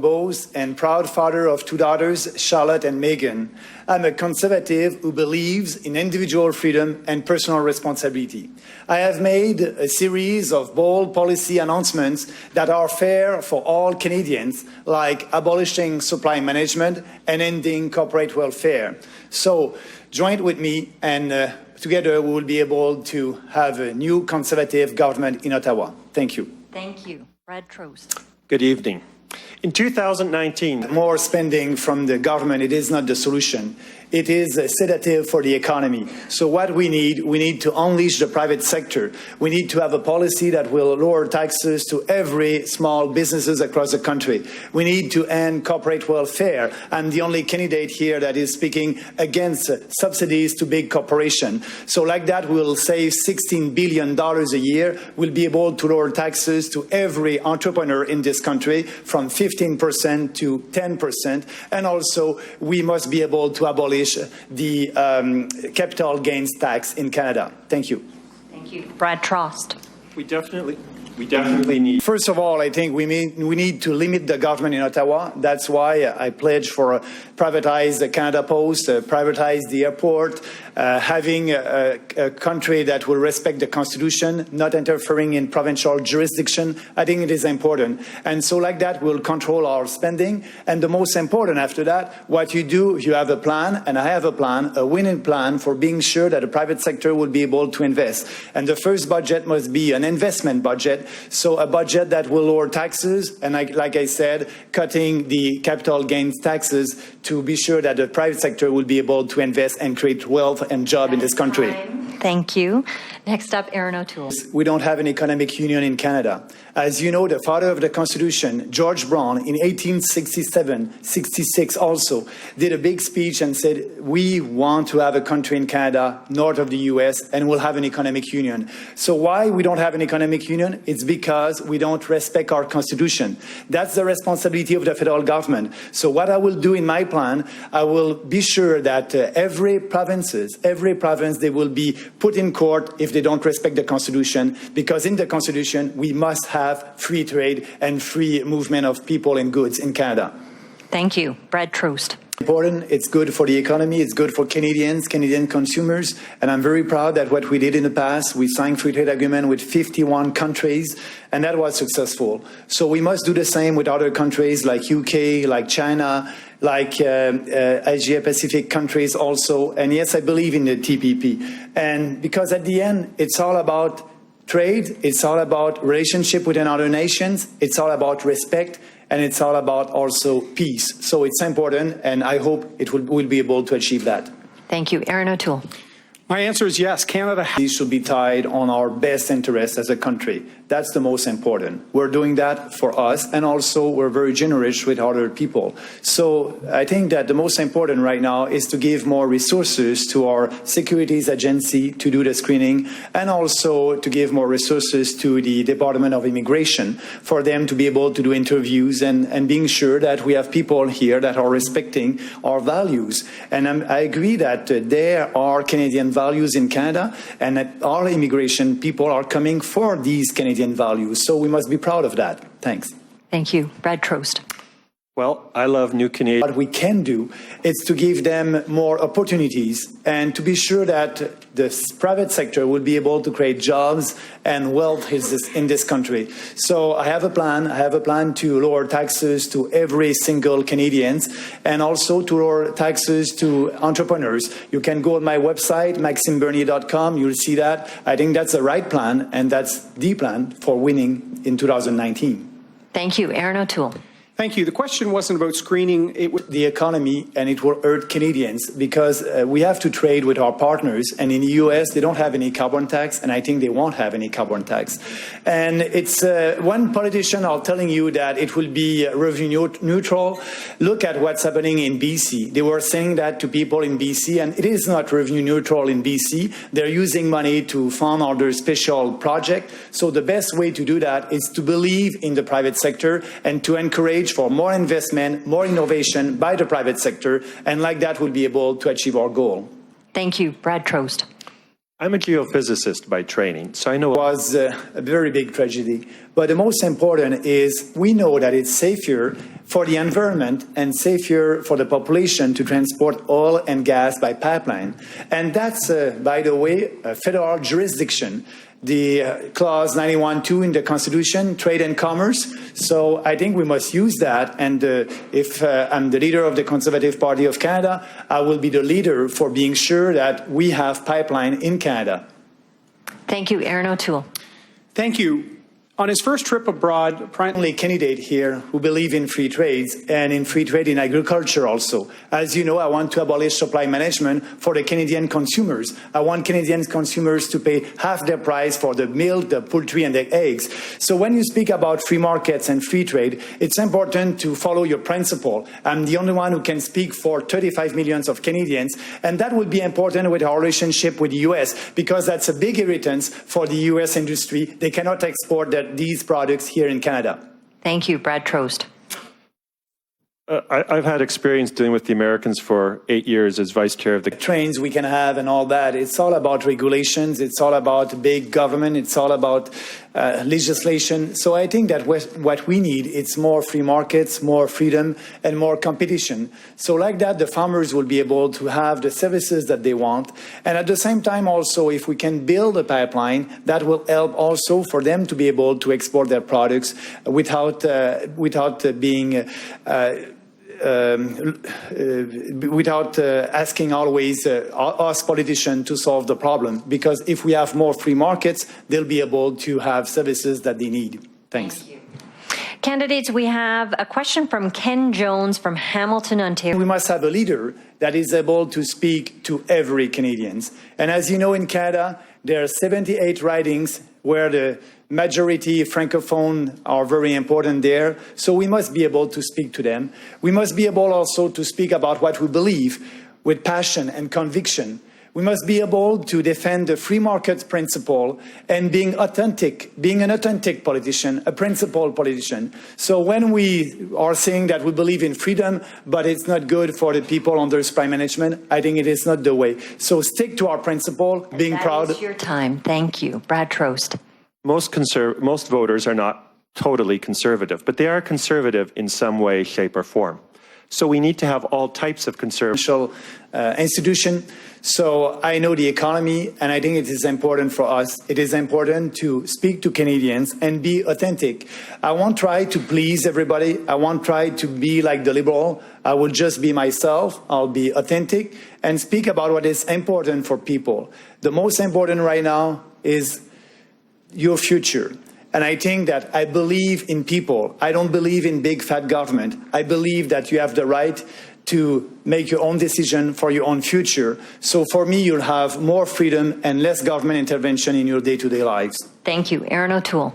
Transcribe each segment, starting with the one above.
both and proud father of two daughters, Charlotte and Megan. I'm a conservative who believes in individual freedom and personal responsibility. I have made a series of bold policy announcements that are fair for all Canadians, like abolishing supply management and ending corporate welfare. So join with me and together we will be able to have a new conservative government in Ottawa. Thank you. Thank you. Brad Trost. Good evening. In 2019, more spending from the government, it is not the solution. It is a sedative for the economy. So what we need to unleash the private sector. We need to have a policy that will lower taxes to every small businesses across the country. We need to end corporate welfare. I'm the only candidate here that is speaking against subsidies to big corporations. So like that, we'll save $16 billion a year. We'll be able to lower taxes to every entrepreneur in this country from 15% to 10%. And also, we must be able to abolish the capital gains tax in Canada. Thank you. Thank you. Brad Trost. we definitely need. First of all, I think we need to limit the government in Ottawa. That's why I pledge for privatize the Canada Post, privatize the airport, having a country that will respect the Constitution, not interfering in provincial jurisdiction. I think it is important. And so like that, we'll control our spending. And the most important after that, what you do, you have a plan, and I have a plan, a winning plan for being sure that the private sector will be able to invest. And the first budget must be an investment budget, so a budget that will lower taxes, and like I said, cutting the capital gains taxes to be sure that the private sector will be able to invest and create wealth and jobs in this country. Thank you. Next up, Aaron O'Toole. We don't have an economic union in Canada. As you know, the father of the Constitution, George Brown, in 1867-66 also, did a big speech and said, we want to have a country in Canada, north of the US, and we'll have an economic union. So why we don't have an economic union? It's because we don't respect our Constitution. That's the responsibility of the federal government. So what I will do in my plan, I will be sure that every province, they will be put in court if they don't respect the Constitution, because in the Constitution, we must have free trade and free movement of people and goods in Canada. Thank you. Brad Trost. Important. It's good for the economy. It's good for Canadians, Canadian consumers. And I'm very proud that what we did in the past, we signed free trade agreement with 51 countries, and that was successful. So we must do the same with other countries like UK, like China, like Asia Pacific countries also. And yes, I believe in the TPP. And because at the end, it's all about trade, it's all about relationship within other nations, it's all about respect, and it's all about also peace. So it's important, and I hope it will be able to achieve that. Thank you. Aaron O'Toole. My answer is yes. Canada. These should be tied on our best interests as a country. That's the most important. We're doing that for us, and also we're very generous with other people. So I think that the most important right now is to give more resources to our securities agency to do the screening, and also to give more resources to the Department of Immigration for them to be able to do interviews and being sure that we have people here that are respecting our values. And I agree that there are Canadian values in Canada, and that all immigration people are coming for these Canadian values. So we must be proud of that. Thanks. Thank you. Brad Trost. Well, I love new Canadians. What we can do is to give them more opportunities and to be sure that the private sector will be able to create jobs and wealth in this country. So I have a plan. I have a plan to lower taxes to every single Canadian, and also to lower taxes to entrepreneurs. You can go on my website, maximebernier.com. You'll see that. I think that's the right plan, and that's the plan for winning in 2019. Thank you. Aaron O'Toole. Thank you. The question wasn't about screening. It was the economy, and it will hurt Canadians because we have to trade with our partners. And in the U.S., they don't have any carbon tax, and I think they won't have any carbon tax. And it's one politician are telling you that it will be revenue neutral. Look at what's happening in BC. They were saying that to people in BC, and it is not revenue neutral in BC. They're using money to fund other special projects. So the best way to do that is to believe in the private sector and to encourage for more investment, more innovation by the private sector, and like that we'll be able to achieve our goal. Thank you. Brad Trost. I'm a geophysicist by training, so I know was a very big tragedy. But the most important is we know that it's safer for the environment and safer for the population to transport oil and gas by pipeline. And that's, by the way, a federal jurisdiction. The clause 91.2 in the Constitution, trade and commerce. So I think we must use that. And if I'm the leader of the Conservative Party of Canada, I will be the leader for being sure that we have pipeline in Canada. Thank you, Aaron O'Toole. Thank you. On his first trip abroad, Only candidate here who believe in free trades and in free trade in agriculture also. As you know, I want to abolish supply management for the Canadian consumers. I want Canadian consumers to pay half their price for the milk, the poultry and the eggs. So when you speak about free markets and free trade, it's important to follow your principle. I'm the only one who can speak for 35 million of Canadians, and that would be important with our relationship with the US, because that's a big irritant for the US industry. They cannot export these products here in Canada. Thank you, Brad Trost. I've had experience dealing with the Americans for 8 years as vice chair of the Trains we can have and all that. It's all about regulations. It's all about big government. It's all about legislation. So I think that what we need, it's more free markets, more freedom, and more competition. So like that, the farmers will be able to have the services that they want. And at the same time, also, if we can build a pipeline, that will help also for them to be able to export their products without being without asking always us politicians to solve the problem. Because if we have more free markets, they'll be able to have services that they need. Thanks. Thank you. Candidates, we have a question from Ken Jones from Hamilton, Ontario. We must have a leader that is able to speak to every Canadian. And as you know, in Canada, there are 78 ridings where the majority Francophone are very important there. So we must be able to speak to them. We must be able also to speak about what we believe with passion and conviction. We must be able to defend the free market principle and being an authentic politician, a principled politician. So when we are saying that we believe in freedom, but it's not good for the people under supply management, I think it is not the way. So stick to our principle, being proud. That is your time. Thank you. Brad Trost. most voters are not totally conservative, but they are conservative in some way, shape, or form. So we need to have all types of conservative institution. So I know the economy, and I think it is important for us. It is important to speak to Canadians and be authentic. I won't try to please everybody. I won't try to be like the Liberal. I will just be myself. I'll be authentic and speak about what is important for people. The most important right now is your future. And I think that I believe in people. I don't believe in big fat government. I believe that you have the right to make your own decision for your own future. So for me, you'll have more freedom and less government intervention in your day-to-day lives. Thank you. Aaron O'Toole.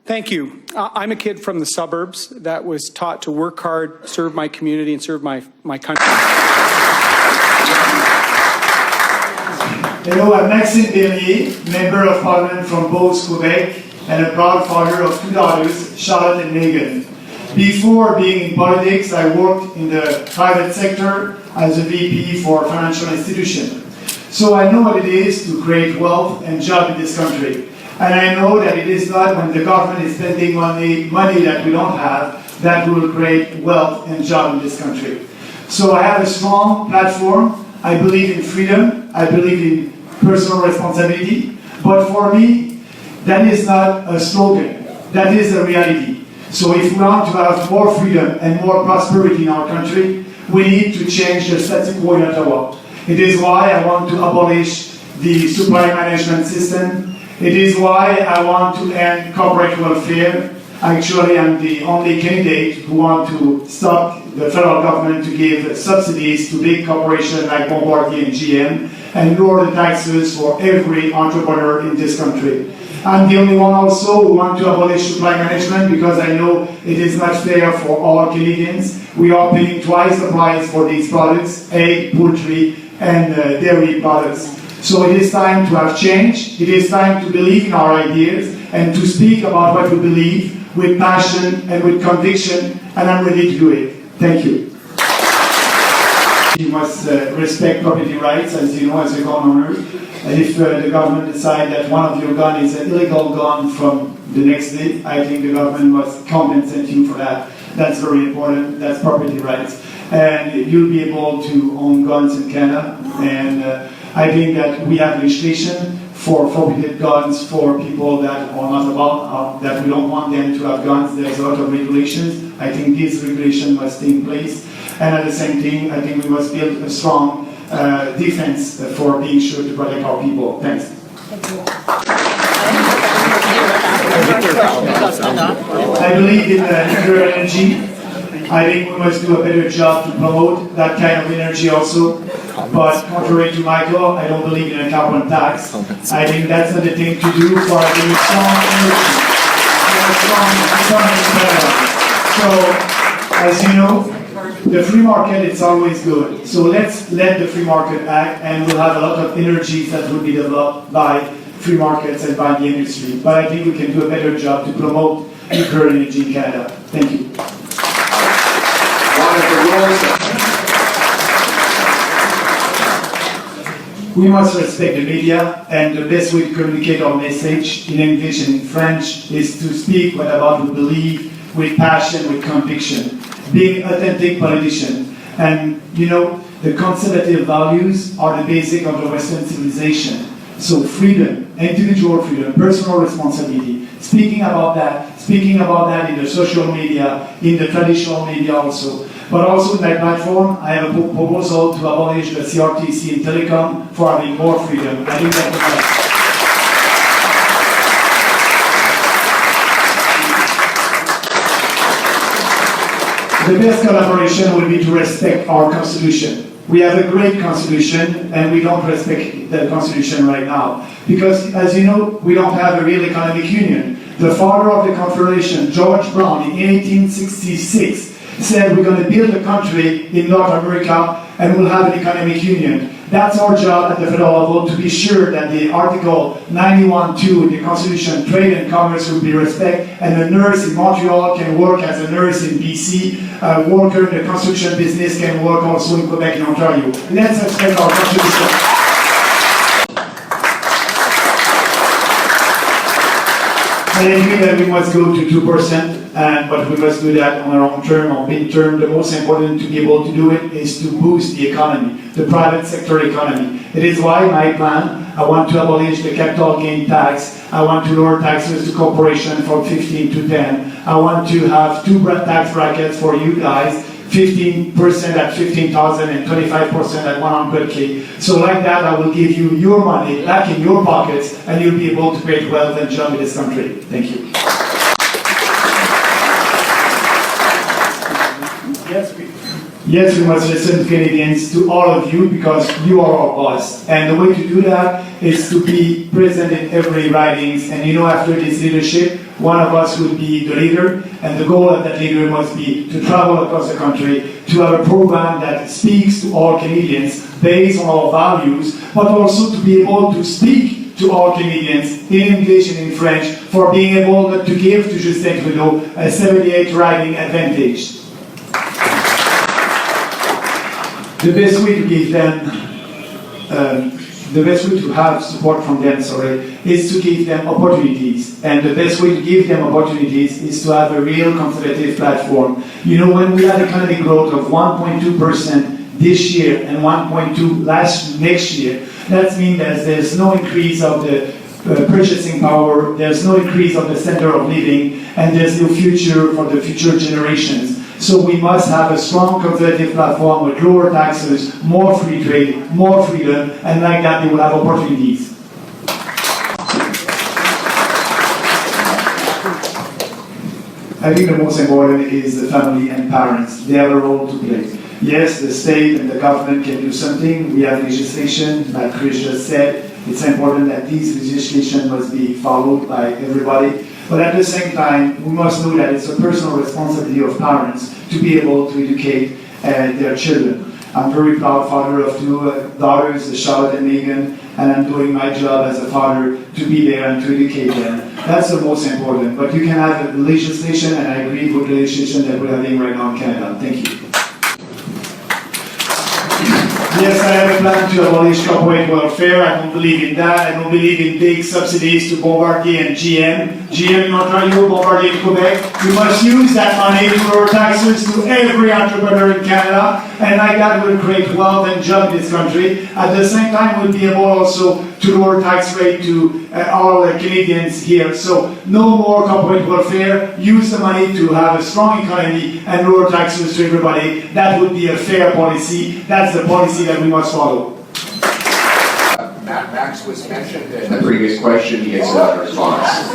Thank you. I'm a kid from the suburbs that was taught to work hard, serve my community, and serve my country. Hello, I'm Maxime Bernier, Member of Parliament from Beauce, Quebec, and a proud father of two daughters, Charlotte and Megan. Before being in politics, I worked in the private sector as a VP for a financial institution. So I know what it is to create wealth and jobs in this country. And I know that it is not when the government is spending money that we don't have that will create wealth and jobs in this country. So I have a strong platform. I believe in freedom. I believe in personal responsibility. But for me, that is not a slogan. That is a reality. So if we want to have more freedom and more prosperity in our country, we need to change the status quo in Ottawa. It is why I want to abolish the supply management system. It is why I want to end corporate welfare. Actually, I'm the only candidate who wants to stop the federal government to give subsidies to big corporations like Bombardier and GM and lower the taxes for every entrepreneur in this country. I'm the only one also who wants to abolish supply management because I know it is not fair for all Canadians. We are paying twice the price for these products, egg, poultry, and dairy products. So it is time to have change. It is time to believe in our ideas and to speak about what we believe with passion and with conviction, and I'm ready to do it. Thank you. you must respect property rights, as you know, as a gun owner. And if the government decides that one of your gun is an illegal gun from the next day, I think the government must compensate you for that. That's very important. That's property rights. And you'll be able to own guns in Canada. And I think that we have legislation for forbidden guns for people that are not about, that we don't want them to have guns. There's a lot of regulations. I think this regulation must stay in place. And at the same time, I think we must build a strong defense for being sure to protect our people. Thanks. I believe in nuclear energy. I think we must do a better job to promote that kind of energy also. But contrary to Michael, I don't believe in a carbon tax. I think that's not the thing to do for having strong energy. So, as you know, the free market is always good. So let's let the free market act, and we'll have a lot of energies that will be developed by free markets and by the industry. But I think we can do a better job to promote nuclear energy in Canada. Thank you. We must respect the media, and the best way to communicate our message in English and in French is to speak what we believe with passion, with conviction, being authentic politician. And you know, the conservative values are the basic of the Western civilization. So freedom, individual freedom, personal responsibility, speaking about that in the social media, in the traditional media also. But also in my platform, I have a proposal to abolish the CRTC in telecom for having more freedom. I think that the best collaboration will be to respect our Constitution. We have a great Constitution, and we don't respect the Constitution right now. Because, as you know, we don't have a real economic union. The father of the Confederation, George Brown, in 1866, said we're going to build a country in North America and we'll have an economic union. That's our job at the federal level, to be sure that the Article 91.2 in the Constitution, trade and commerce will be respected, and a nurse in Montreal can work as a nurse in BC, a worker in the construction business can work also in Quebec and Ontario. Let's respect our Constitution. I agree that we must go to 2%, but we must do that on our own term, on mid-term. The most important to be able to do it is to boost the economy, the private sector economy. It is why my plan, I want to abolish the capital gain tax. I want to lower taxes to corporations from 15 to 10. I want to have two tax brackets for you guys, 15% at 15,000 and 25% at 100K. So like that, I will give you your money back in your pockets, and you'll be able to create wealth and job in this country. Thank you. Yes, we must listen, Canadians, to all of you, because you are our boss. And the way to do that is to be present in every ridings. And you know, after this leadership, one of us will be the leader, and the goal of that leader must be to travel across the country, to have a program that speaks to all Canadians based on our values, but also to be able to speak to all Canadians in English and in French, for being able to give to Justin Trudeau a 78 riding advantage. The best way to give them, the best way to have support from them, is to give them opportunities. And the best way to give them opportunities is to have a real conservative platform. You know, when we had economic growth of 1.2% this year and 1.2% next year, that means that there's no increase of the purchasing power, there's no increase of the standard of living, and there's no future for the future generations. So we must have a strong conservative platform with lower taxes, more free trade, more freedom, and like that they will have opportunities. I think the most important is the family and parents. They have a role to play. Yes, the state and the government can do something. We have legislation, like Chris just said. It's important that these legislation must be followed by everybody. But at the same time, we must know that it's a personal responsibility of parents to be able to educate their children. I'm very proud father of two daughters, Charlotte and Megan, and I'm doing my job as a father to be there and to educate them. That's the most important. But you can have legislation, and I agree with the legislation that we're having right now in Canada. Thank you. Yes, I have a plan to abolish corporate welfare. I don't believe in that. I don't believe in big subsidies to Bombardier and GM. GM in Ontario, Bombardier in Quebec. We must use that money to lower taxes to every entrepreneur in Canada, and like that will create wealth and jobs in this country. At the same time, we'll be able also to lower tax rate to all Canadians here. So no more corporate welfare. Use the money to have a strong economy and lower taxes to everybody. That would be a fair policy. That's the policy that we must follow. Max was mentioned in the previous question. He gets a response.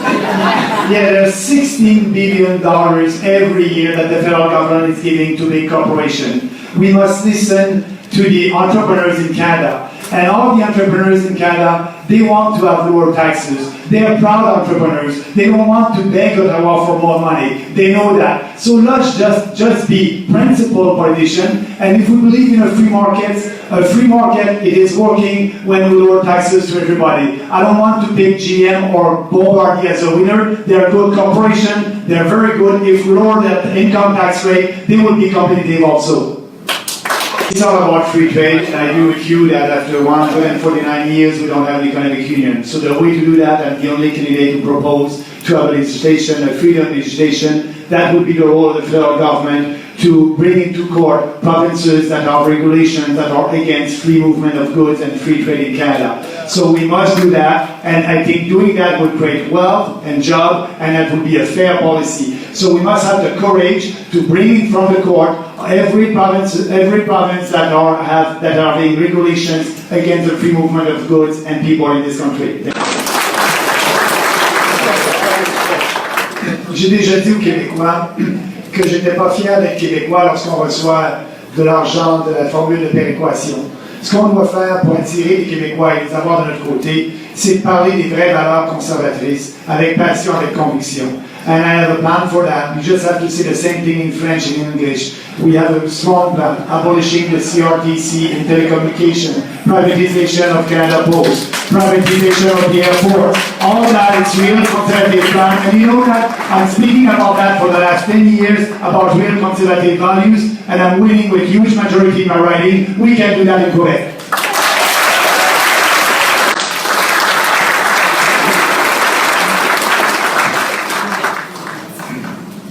Yeah, there's $16 billion every year that the federal government is giving to big corporations. We must listen to the entrepreneurs in Canada. And all the entrepreneurs in Canada, they want to have lower taxes. They are proud entrepreneurs. They don't want to beg Ottawa for more money. They know that. So let's just be principled politicians. And if we believe in a free market, it is working when we lower taxes to everybody. I don't want to pick GM or Bombardier as a winner. They're a good corporation. They're very good. If we lower the income tax rate, they will be competitive also. It's all about free trade, and I agree with you that after 149 years we don't have an economic union. So the way to do that, I'm the only candidate who proposed to have a legislation, a freedom legislation. That would be the role of the federal government to bring into court provinces that have regulations that are against free movement of goods and free trade in Canada. So we must do that, and I think doing that would create wealth and job, and that would be a fair policy. So we must have the courage to bring in from the court every province that are having regulations against the free movement of goods and people in this country. J'ai déjà dit aux Québécois que j'étais pas fier d'être Québécois lorsqu'on reçoit de l'argent de la formule de péréquation. Ce qu'on doit faire pour attirer les Québécois et les avoir de notre côté, c'est de parler des vraies valeurs conservatrices, avec passion, avec conviction. And I have a plan for that. We just have to say the same thing in French and in English. We have a strong plan, abolishing the CRTC in telecommunication, privatization of Canada Post, privatization of the airport. All that is real conservative plan. And you know that I'm speaking about that for the last 10 years, about real conservative values, and I'm winning with huge majority in my riding. We can do that in Quebec.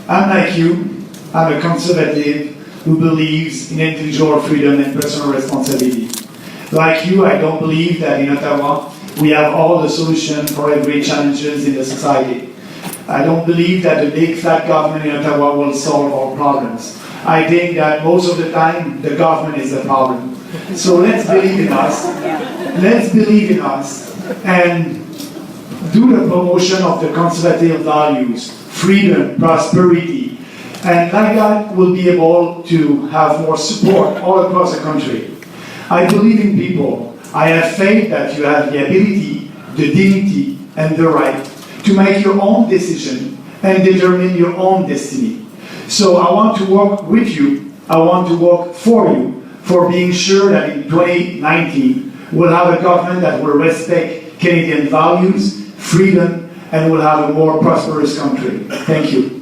I'm like you, I'm a conservative who believes in individual freedom and personal responsibility. Like you, I don't believe that in Ottawa we have all the solutions for every challenges in the society. I don't believe that the big fat government in Ottawa will solve all problems. I think that most of the time the government is the problem. So let's believe in us. Let's believe in us and do the promotion of the conservative values. Freedom, prosperity, and like that we'll be able to have more support all across the country. I believe in people. I have faith that you have the ability, the dignity, and the right to make your own decision and determine your own destiny. So I want to work with you. I want to work for you, for being sure that in 2019 we'll have a government that will respect Canadian values, freedom, and we'll have a more prosperous country. Thank you.